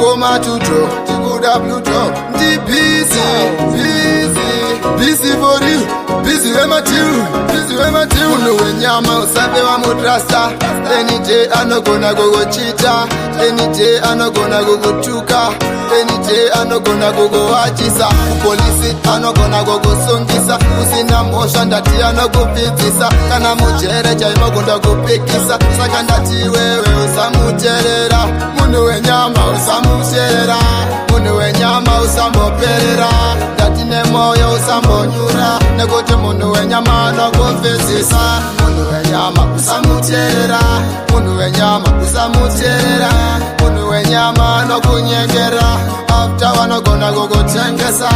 tikangoma tuto tikuda pluto ndi busy for you, busy wematiu munhu wenyama usabe wamutrasta. Any day anogona kukuchita, any day anogona kukutuka, any day anogona kukuwachisa, kupolisi anogona kukusungisa, usina mhosva ndati anokupfidzisa, kana mujere chaimogunda kupikisa. Saka ndati wewe usamuteerera, munhu wenyama usamuteerera, munhu wenyama usamboperera, ndati nemoyo usambonyura, nekuti munhu wenyama anokupfidzisa. Munhu wenyama usamuteerera, munhu wenyama usamuteerera, munhu wenyama anokunyengera, after vanogona kukutengesa.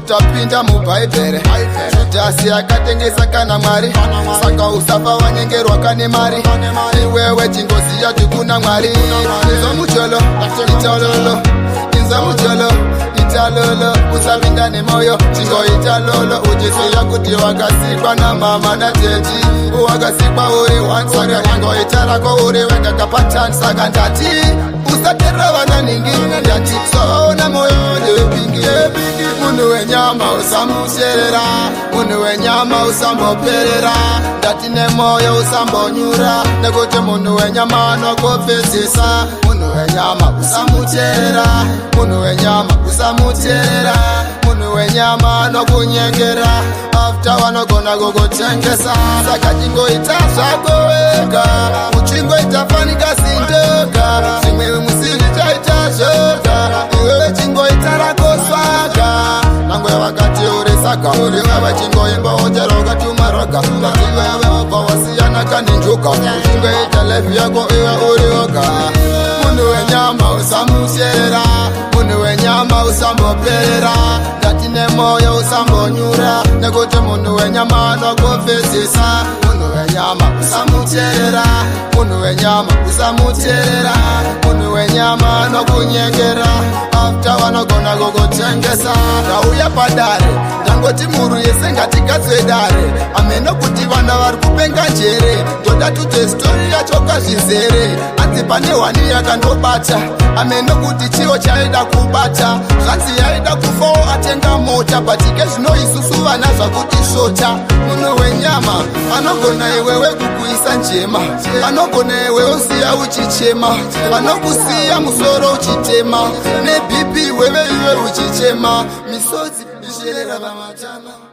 Tapinda mubhaibheri, Judhasi akatengesa kana Mwari, saka usafa wanyengerwa kane mari. Iwewe chingoziya kuti kuna Mwari. Inzwa mucholo italolo, inzwa mucholo italolo, usapinda nemoyo chingoita lolo. Uchiziya kuti wakasikwa na mama na teji, wakasikwa uri one, saka chingoita rako uri wega kapatani. Saka ndati usateerera vananingi, ndati soona moyo ndewepingi. Munhu wenyama usamuteerera, munhu wenyama usamboperera, ndati nemoyo usambonyura, nekuti munhu wenyama anokupfidzisa. Munhu wenyama usamuteerera, munhu wenyama usamuteerera, munhu wenyama anokunyengera, after vanogona kukutengesa. Saka chingoita zvako wega, uchingoita fanika sindoka, zvimwe musiri chaita zvoga, iwewe chingoita rako swaga. Nangwe vakati uri saka, iwewe chingoimba ojera ukatuma roga, ngati iwewe wabva wasiyana kane njuka, uchingoita life yako iwe uri woga. Munhu wenyama usamuteerera, munhu wenyama usamboperera, ndati nemoyo usambonyura, nekuti munhu wenyama anokupfidzisa. Munhu wenyama usamuteerera, munhu wenyama usamuteerera, munhu wenyama anokunyengera, after vanogona kukutengesa. Ndauya padare ndangoti muru yese ngatigadzwe dare, ameno kuti vana vari kupenga njere, ndoda tuite stori yacho kazvizere. Anzi pane hwani yakandobata, ameno kuti chiwo chaida kubata, zvanzi yaida kufawo atenga mota, patike zvino isusu vana zvakuti shota. Munhu wenyama anogona iwewe kukuisa njema, anogona iwewe usiya uchichema, anokusiya musoro uchitema, nebhipi wewe iwe uchichema, misodzi isherera vamatama.